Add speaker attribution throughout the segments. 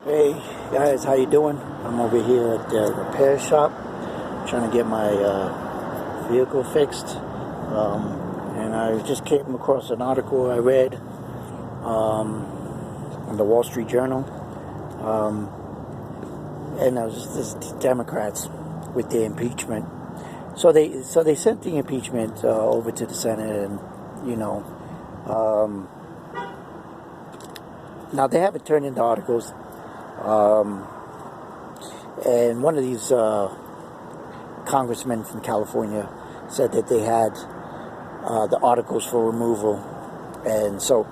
Speaker 1: Hey guys, how you doing? I'm over here at the repair shop trying to get my vehicle fixed. And I just came across an article I read in the Wall Street Journal. And it was just Democrats with the impeachment. So they sent the impeachment over to the Senate, and now they haven't turned into articles. And one of these congressmen from California said that they had the articles for removal. And so,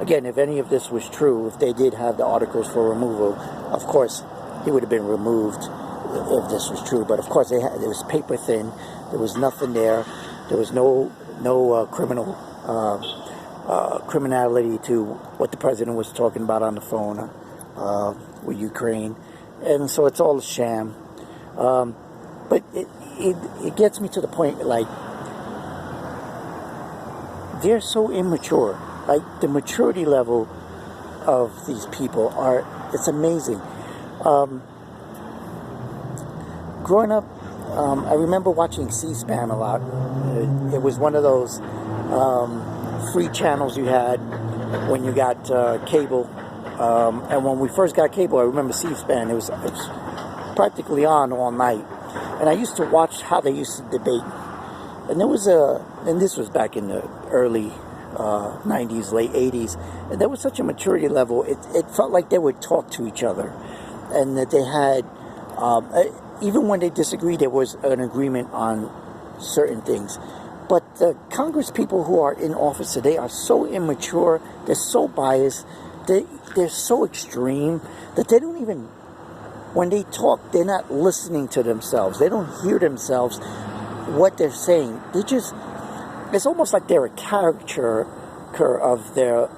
Speaker 1: again, if any of this was true, if they did have the articles for removal, of course, he would have been removed if this was true. But of course, it was paper thin. There was nothing there. There was no criminality to what the president was talking about on the phone with Ukraine, and so it's all a sham. But it gets me to the point, like, they're so immature. Like, the maturity level of these people it's amazing. Growing up, I remember watching C-SPAN a lot. It was one of those free channels you had when you got cable. And when we first got cable, I remember C-SPAN. It was practically on all night. And I used to watch how they used to debate. And and this was back in the early 90s, late 80s. And there was such a maturity level. It felt like they would talk to each other. And that they had, even when they disagreed, there was an agreement on certain things. But the Congress people who are in office today are so immature. They're so biased. They're so extreme that they don't even, when they talk, they're not listening to themselves. They don't hear themselves, what they're saying. It's almost like they're a caricature of a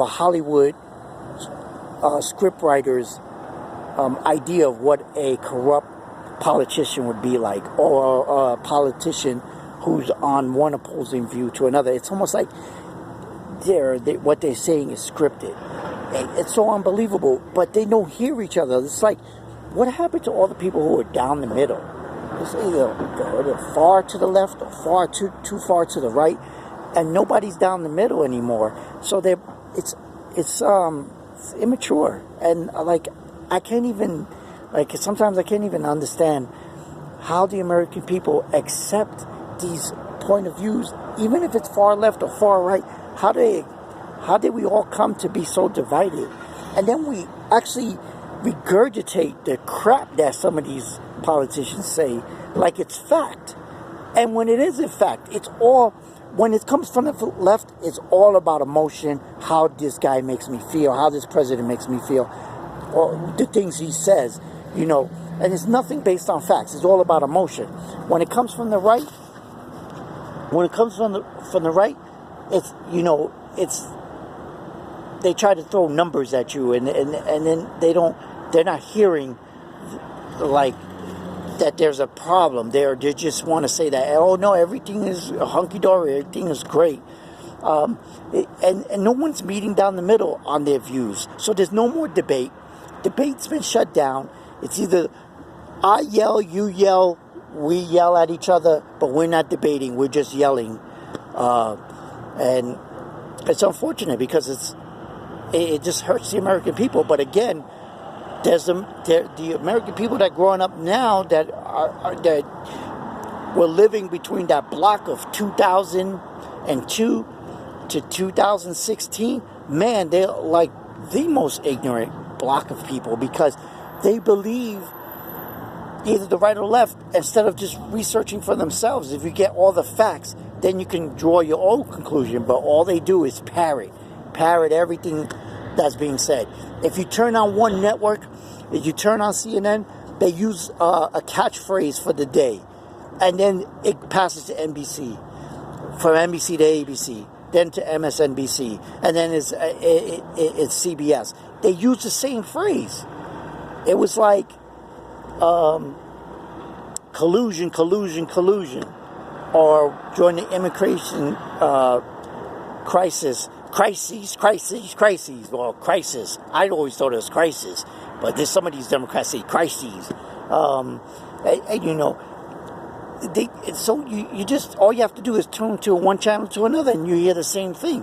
Speaker 1: Hollywood scriptwriter's idea of what a corrupt politician would be like, or a politician who's on one opposing view to another. It's almost like what they're saying is scripted. It's so unbelievable, but they don't hear each other. It's like, what happened to all the people who are down the middle? It's either far to the left or too far to the right, and nobody's down the middle anymore. So it's immature, and sometimes I can't even understand how the American people accept these point of views, even if it's far left or far right. How did we all come to be so divided? And then we actually regurgitate the crap that some of these politicians say like it's fact. And when it isn't fact, when it comes from the left, it's all about emotion, how this guy makes me feel, how this president makes me feel, or the things he says, and it's nothing based on facts. It's all about emotion. When it comes from the right, it's they try to throw numbers at you, and then they're not hearing like that there's a problem. They just want to say that, oh no, everything is hunky-dory, everything is great. And no one's meeting down the middle on their views. So there's no more debate. Debate's been shut down. It's either I yell, you yell, we yell at each other, but we're not debating, we're just yelling. And it's unfortunate because it just hurts the American people. But again, there's the American people that are growing up now that were living between that block of 2002 to 2016. Man, they're like the most ignorant block of people, because they believe either the right or left instead of just researching for themselves. If you get all the facts, then you can draw your own conclusion. But all they do is parrot everything that's being said. If you turn on one network, if you turn on CNN, they use a catchphrase for the day, and then it passes to NBC, from NBC to ABC, then to MSNBC, and then it's CBS. They use the same phrase. It was like collusion, or during the immigration crisis, crises, crises, crises. Well, crisis. I always thought it was crisis, but there's some of these Democrats say crises. And you know, so you just, all you have to do is tune to one channel to another, and you hear the same thing.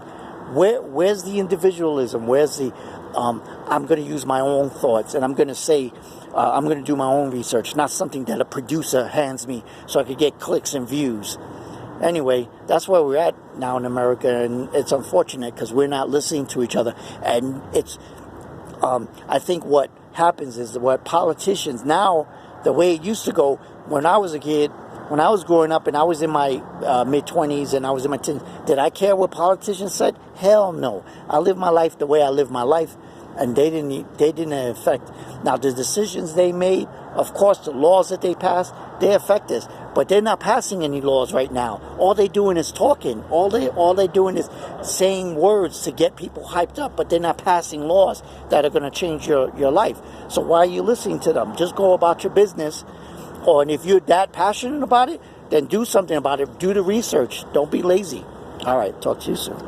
Speaker 1: Where's the individualism? Where's the I'm going to use my own thoughts, and I'm going to say I'm going to do my own research, not something that a producer hands me so I could get clicks and views. Anyway, that's where we're at now in America, and it's unfortunate because we're not listening to each other. And it's, I think what happens is what politicians now, the way it used to go when I was a kid, when I was growing up and I was in my mid-20s and I was in my teens, did I care what politicians said? Hell no. I lived my life the way I lived my life, and they didn't affect. Now, the decisions they made, of course, the laws that they passed, they affect us. But they're not passing any laws right now. All they're doing is talking. All they're doing is saying words to get people hyped up, but they're not passing laws that are going to change your life. So why are you listening to them? Just go about your business. And if you're that passionate about it, then do something about it. Do the research. Don't be lazy. All right. Talk to you soon.